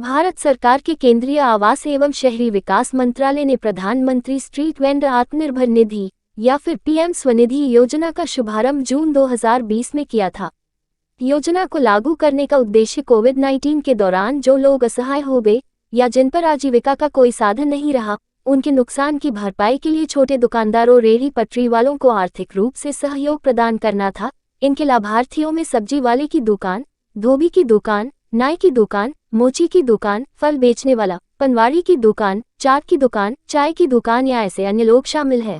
भारत सरकार के केंद्रीय आवास एवं शहरी विकास मंत्रालय ने प्रधानमंत्री स्ट्रीट वेंडर आत्मनिर्भर निधि या फिर पीएम स्वनिधि योजना का शुभारंभ जून 2020 में किया था। योजना को लागू करने का उद्देश्य कोविड-19 के दौरान जो लोग असहाय हो गए या जिन पर आजीविका का कोई साधन नहीं रहा, उनके नुकसान की भरपाई के लिए छोटे दुकानदारों, रेहड़ी पटरी वालों को आर्थिक रूप से सहयोग प्रदान करना था। इनके लाभार्थियों में सब्जी वाले की दुकान, धोबी की दुकान, नाई की दुकान, मोची की दुकान, फल बेचने वाला, पनवाड़ी की दुकान, चाट की दुकान, चाय की दुकान या ऐसे अन्य लोग शामिल हैं।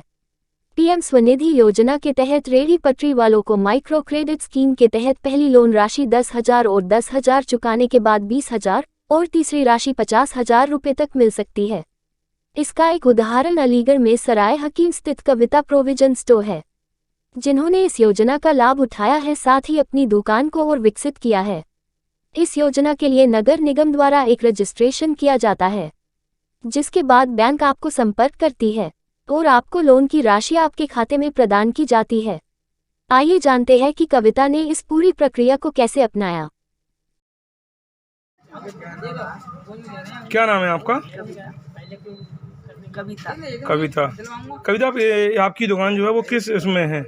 पीएम स्वनिधि योजना के तहत रेहड़ी पटरी वालों को माइक्रो क्रेडिट स्कीम के तहत पहली लोन राशि 10,000 और 10,000 चुकाने के बाद 20,000 और तीसरी राशि 50,000 रुपये तक मिल सकती है। इसका एक उदाहरण अलीगढ़ में सराय हकीम स्थित कविता प्रोविजन स्टोर है, जिन्होंने इस योजना का लाभ उठाया है, साथ ही अपनी दुकान को और विकसित किया है। इस योजना के लिए नगर निगम द्वारा एक रजिस्ट्रेशन किया जाता है, जिसके बाद बैंक आपको संपर्क करती है और आपको लोन की राशि आपके खाते में प्रदान की जाती है। आइए जानते हैं कि कविता ने इस पूरी प्रक्रिया को कैसे अपनाया। क्या नाम है आपका? कविता। कविता, आपकी दुकान जो है वो किस इसमें है,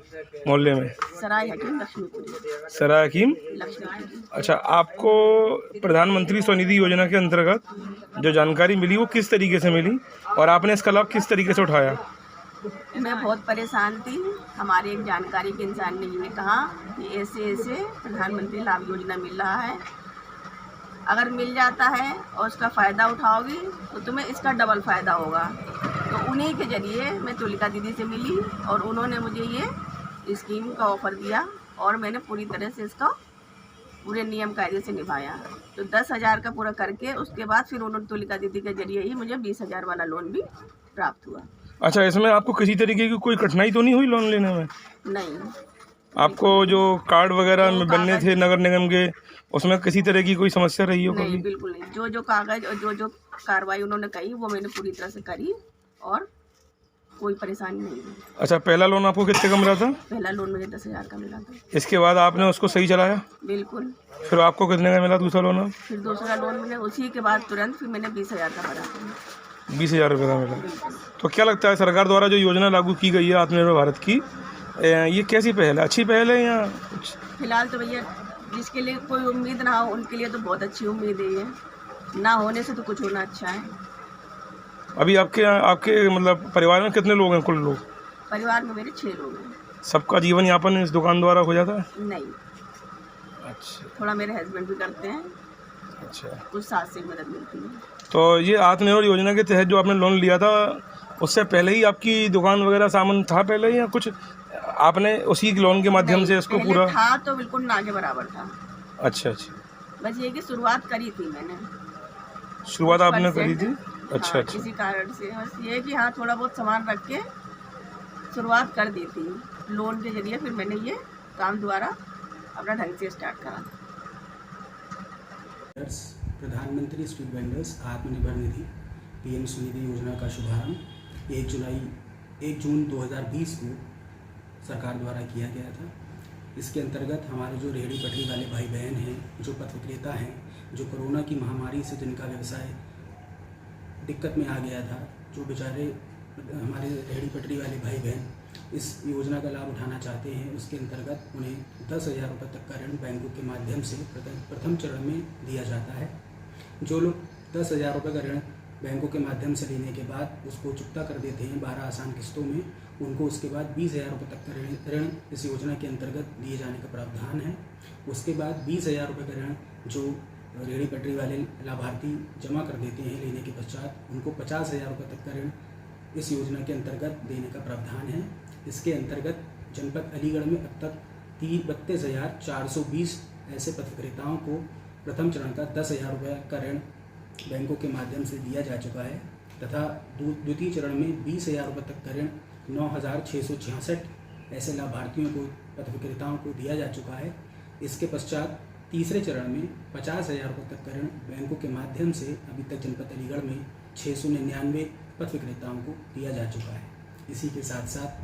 मोहल्ले में? सराय हकीम लक्ष्मीपुरी। सराय हकीम लक्ष्मीपुरी। अच्छा, आपको प्रधानमंत्री स्वनिधि योजना के अंतर्गत जो जानकारी मिली वो किस तरीके से मिली और आपने इसका लाभ किस तरीके से उठाया? मैं बहुत परेशान थी। हमारे एक जानकारी के इंसान ने ये कहा कि ऐसे ऐसे प्रधानमंत्री लाभ योजना मिल रहा है, अगर मिल जाता है और उसका फ़ायदा उठाओगी तो तुम्हें इसका डबल फ़ायदा होगा। तो उन्हीं के ज़रिए मैं तुलिका दीदी से मिली और उन्होंने मुझे ये स्कीम का ऑफ़र दिया और मैंने पूरी तरह से इसका पूरे नियम कायदे से निभाया। तो 10,000 का पूरा करके उसके बाद फिर उन्होंने तुलिका दीदी के ज़रिए ही मुझे 20,000 वाला लोन भी प्राप्त हुआ। अच्छा, इसमें आपको किसी तरीके की कोई कठिनाई तो नहीं हुई लोन लेने में? नहीं। आपको जो कार्ड वगैरह में बनने थे नगर निगम के, उसमें किसी तरह की कोई समस्या रही हो कभी? नहीं, बिल्कुल नहीं। जो कागज़ और जो कार्रवाई उन्होंने कही वो मैंने पूरी तरह से करी और कोई परेशानी नहीं हुई। अच्छा, पहला लोन आपको कितने का मिला था? पहला लोन मुझे 10,000 का मिला था। इसके बाद आपने उसको सही चलाया? बिल्कुल। फिर आपको कितने का मिला दूसरा लोन? फिर दूसरा लोन मैंने उसी के बाद तुरंत फिर मैंने 20,000 का भरा था। 20,000 रुपये का मिला। तो क्या लगता है सरकार द्वारा जो योजना लागू की गई है आत्मनिर्भर भारत की, ये कैसी पहल है? अच्छी पहल है या कुछ? फिलहाल तो भैया जिसके लिए कोई उम्मीद ना हो उनके लिए तो बहुत अच्छी उम्मीद है ये, ना होने से तो कुछ होना अच्छा है। अभी आपके मतलब परिवार में कितने लोग हैं कुल लोग? परिवार में मेरे 6 लोग हैं। सबका जीवन यापन इस दुकान द्वारा हो जाता है? नहीं। अच्छा। थोड़ा मेरे हस्बैंड भी करते हैं। अच्छा। कुछ सास से मदद मिलती है। तो ये आत्मनिर्भर योजना के तहत जो आपने लोन लिया था, उससे पहले ही आपकी दुकान वगैरह सामान था पहले या कुछ आपने उसी लोन के माध्यम से इसको पूरा? था तो बिल्कुल ना के बराबर था। अच्छा। बस ये कि शुरुआत करी थी मैंने। शुरुआत आपने करी थी? अच्छा। किसी कारण से बस ये कि हाँ थोड़ा बहुत सामान रख के शुरुआत कर दी थी लोन के जरिए। फिर मैंने ये काम दोबारा अपना ढंग से स्टार्ट करा। प्रधानमंत्री street vendors Atmanirbhar Nidhi PM Svanidhi योजना का शुभारंभ 1 जून 2020 को सरकार द्वारा किया गया था। इसके अंतर्गत हमारे जो रेहड़ी पटरी वाले भाई बहन हैं, जो पथ विक्रेता हैं, जो कोरोना की महामारी से जिनका व्यवसाय दिक्कत में आ गया था, जो बेचारे हमारे रेहड़ी पटरी वाले भाई बहन इस योजना का लाभ उठाना चाहते हैं, उसके अंतर्गत उन्हें 10,000 रुपये तक का ऋण बैंकों के माध्यम से प्रथम चरण में दिया जाता है। जो लोग 10,000 रुपये का ऋण बैंकों के माध्यम से लेने के बाद उसको चुकता कर देते हैं 12 आसान किस्तों में, उनको उसके बाद 20,000 रुपये तक का ऋण इस योजना के अंतर्गत दिए जाने का प्रावधान है। उसके बाद 20,000 रुपये का ऋण जो रेहड़ी पटरी वाले लाभार्थी जमा कर देते हैं लेने के पश्चात, उनको 50,000 रुपये तक का ऋण इस योजना के अंतर्गत देने का प्रावधान है। इसके अंतर्गत जनपद अलीगढ़ में अब तक 32,420 ऐसे पथ विक्रेताओं को प्रथम चरण का 10,000 रुपये का ऋण बैंकों के माध्यम से दिया जा चुका है तथा द्वितीय चरण में 20,000 रुपये तक का ऋण 9,666 ऐसे लाभार्थियों को पथ विक्रेताओं को दिया जा चुका है। इसके पश्चात तीसरे चरण में 50,000 रुपये तक का ऋण बैंकों के माध्यम से अभी तक जनपद अलीगढ़ में 699 पथ विक्रेताओं को दिया जा चुका है। इसी के साथ साथ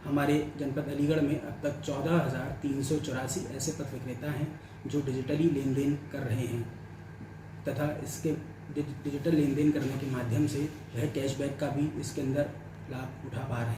हमारे जनपद अलीगढ़ में अब तक 14,384 ऐसे पथ विक्रेता हैं जो डिजिटली लेन देन कर रहे हैं। तथा इसके डिजिटल लेन देन करने के माध्यम से वह कैशबैक का भी इसके अंदर लाभ उठा पा रहे हैं।